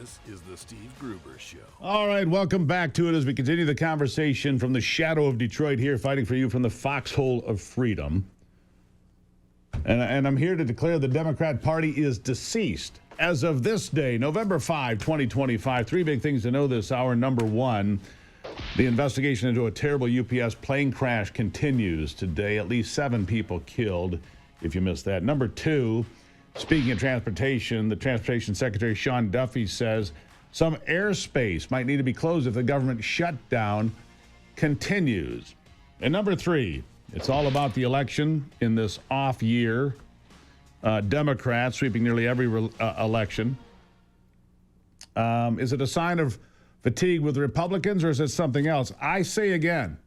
This is the Steve Gruber Show. All right, welcome back to it as we continue the conversation from the shadow of Detroit here, fighting for you from the foxhole of freedom. And I'm here to declare the Democrat Party is deceased. As of this day, November 5, 2025, three big things to know this hour. Number one, the investigation into a terrible UPS plane crash continues today. At least 7 people killed, if you missed that. Number two, speaking of transportation, the Transportation Secretary Sean Duffy says some airspace might need to be closed if the government shutdown continues. And number three, it's all about the election in this off year. Democrats sweeping nearly every election. Is it a sign of fatigue with Republicans, or is it something else? I say again,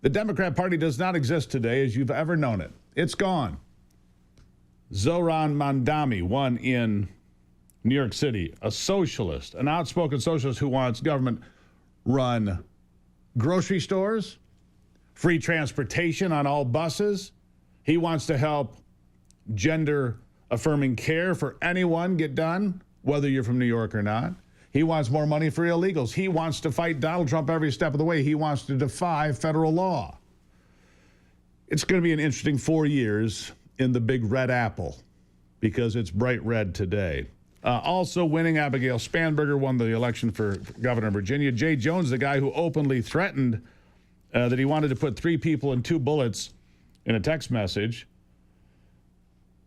the Democrat Party does not exist today as you've ever known it. It's gone. Zohran Mamdani won in New York City, a socialist, an outspoken socialist who wants government-run grocery stores, free transportation on all buses. He wants to help gender-affirming care for anyone get done, whether you're from New York or not. He wants more money for illegals. He wants to fight Donald Trump every step of the way. He wants to defy federal law. It's going to be an interesting 4 years in the big red apple because it's bright red today. Also winning, Abigail Spanberger won the election for governor of Virginia. Jay Jones, the guy who openly threatened that he wanted to put 3 people and 2 bullets in a text message.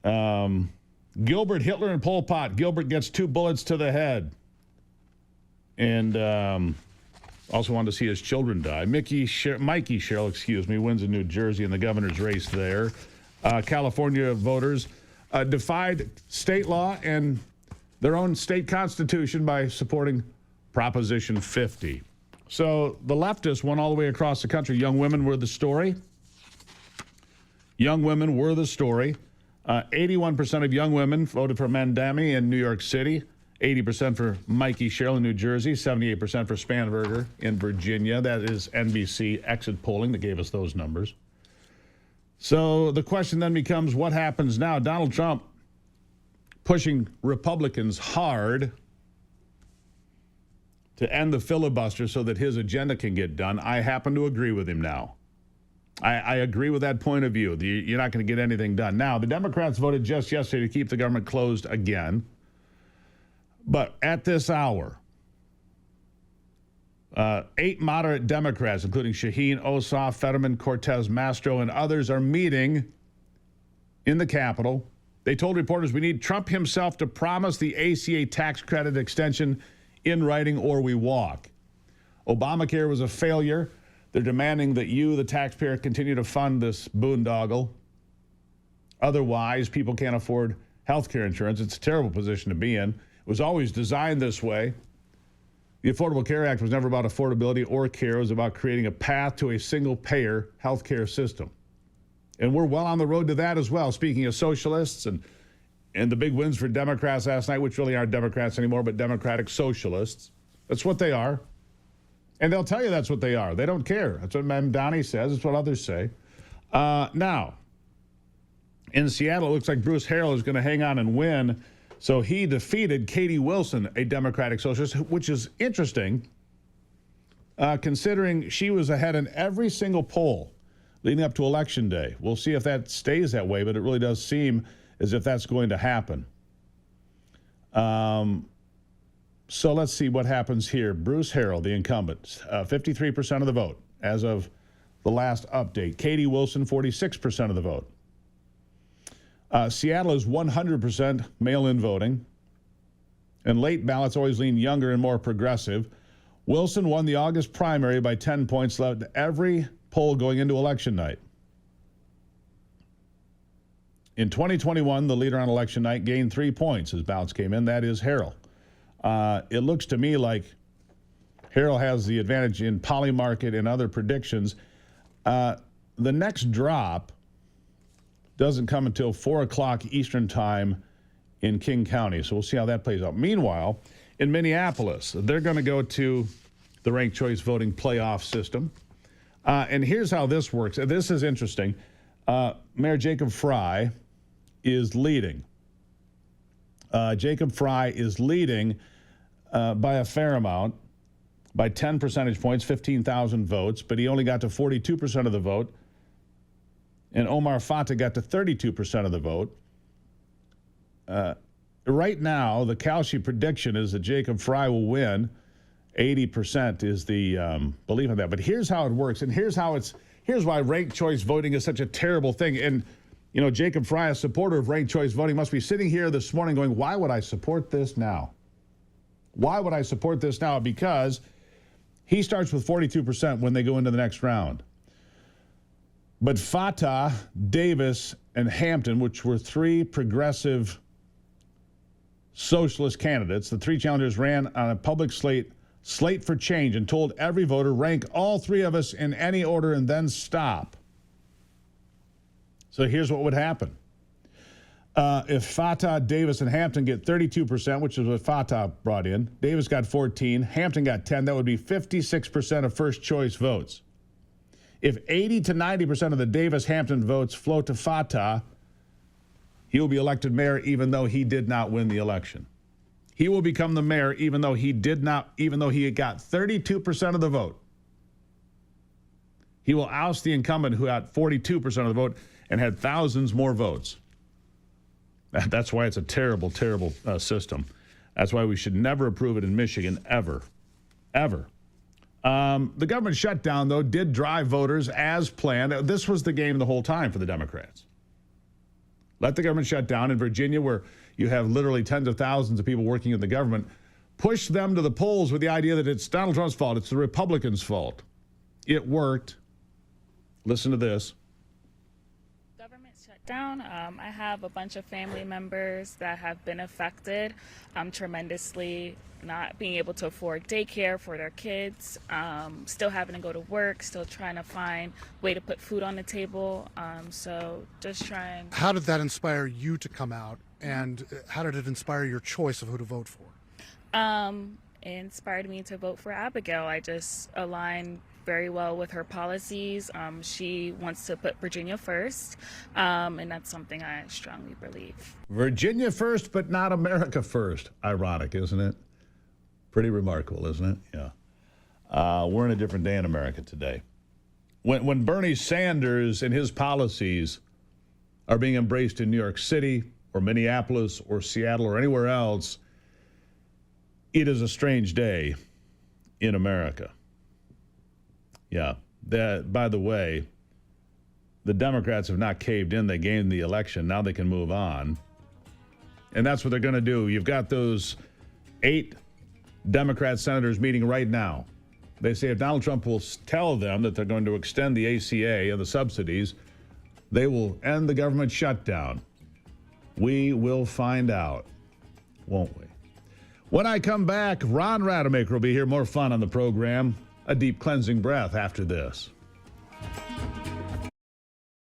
Gilbert, Hitler, and Pol Pot. Gilbert gets 2 bullets to the head. And also wanted to see his children die. Mikey Sherrill, wins in New Jersey in the governor's race there. California voters defied state law and their own state constitution by supporting Proposition 50. So the leftists won all the way across the country. Young women were the story. Young women were the story. 81% of young women voted for Mamdani in New York City. 80% for Mikey Sherrill in New Jersey, 78% for Spanberger in Virginia. That is NBC exit polling that gave us those numbers. So the question then becomes, what happens now? Donald Trump pushing Republicans hard to end the filibuster so that his agenda can get done. I happen to agree with him now. I agree with that point of view. You're not going to get anything done. Now, the Democrats voted just yesterday to keep the government closed again. But at this hour, 8 moderate Democrats, including Shaheen, Ossoff, Fetterman, Cortez, Mastro, and others, are meeting in the Capitol. They told reporters we need Trump himself to promise the ACA tax credit extension in writing or we walk. Obamacare was a failure. They're demanding that you, the taxpayer, continue to fund this boondoggle. Otherwise, people can't afford health care insurance. It's a terrible position to be in. It was always designed this way. The Affordable Care Act was never about affordability or care. It was about creating a path to a single-payer health care system. And we're well on the road to that as well. Speaking of socialists and the big wins for Democrats last night, which really aren't Democrats anymore, but Democratic socialists. That's what they are. And they'll tell you that's what they are. They don't care. That's what Mamdani says. That's what others say. Now, in Seattle, it looks like Bruce Harrell is going to hang on and win. So he defeated Katie Wilson, a Democratic socialist, which is interesting, considering she was ahead in every single poll leading up to Election Day. We'll see if that stays that way, but it really does seem as if that's going to happen. So let's see what happens here. Bruce Harrell, the incumbent, 53% of the vote as of the last update. Katie Wilson, 46% of the vote. Seattle is 100% mail-in voting, and late ballots always lean younger and more progressive. Wilson won the August primary by 10 points, led every poll going into election night. In 2021, the leader on election night gained 3 points as ballots came in. That is Harrell. It looks to me like Harrell has the advantage in Polymarket and other predictions. The next drop doesn't come until 4 o'clock Eastern time in King County. So we'll see how that plays out. Meanwhile, in Minneapolis, they're going to go to the ranked choice voting playoff system. And here's how this works. This is interesting. Mayor Jacob Fry is leading. Jacob Fry is leading by a fair amount, by 10 percentage points, 15,000 votes, but he only got to 42% of the vote. And Omar Fatah got to 32% of the vote. Right now, the Kalshi prediction is that Jacob Fry will win. 80% is the belief in that. But here's how it works, and here's why ranked choice voting is such a terrible thing. And, you know, Jacob Fry, a supporter of ranked choice voting, must be sitting here this morning going, why would I support this now? Why would I support this now? Because he starts with 42% when they go into the next round. But Fatah, Davis, and Hampton, which were three progressive socialist candidates, the three challengers ran on a public slate for change, and told every voter, rank all three of us in any order and then stop. So here's what would happen. If Fatah, Davis, and Hampton get 32%, which is what Fatah brought in, Davis got 14, Hampton got 10, that would be 56% of first choice votes. If 80 to 90% of the Davis-Hampton votes flow to Fatah, he will be elected mayor even though he did not win the election. He will become the mayor even though he got 32% of the vote. He will oust the incumbent who got 42% of the vote and had thousands more votes. That's why it's a terrible, terrible system. That's why we should never approve it in Michigan, ever. Ever. The government shutdown, though, did drive voters as planned. This was the game the whole time for the Democrats. Let the government shut down. In Virginia, where you have literally tens of thousands of people working in the government, push them to the polls with the idea that it's Donald Trump's fault, it's the Republicans' fault. It worked. Listen to this. Government shutdown. I have a bunch of family members that have been affected tremendously, not being able to afford daycare for their kids, still having to go to work, still trying to find a way to put food on the table. So just trying. How did that inspire you to come out, and how did it inspire your choice of who to vote for? It inspired me to vote for Abigail. I just aligned very well with her policies. She wants to put Virginia first, and that's something I strongly believe. Virginia first, but not America first. Ironic, isn't it? Pretty remarkable, isn't it? Yeah. We're in a different day in America today. When Bernie Sanders and his policies are being embraced in New York City or Minneapolis or Seattle or anywhere else, it is a strange day in America. Yeah. By the way, the Democrats have not caved in. They gained the election. Now they can move on. And that's what they're going to do. You've got those 8 Democrat senators meeting right now. They say if Donald Trump will tell them that they're going to extend the ACA and the subsidies, they will end the government shutdown. We will find out, won't we? When I come back, Ron Rademacher will be here. More fun on the program. A deep cleansing breath after this.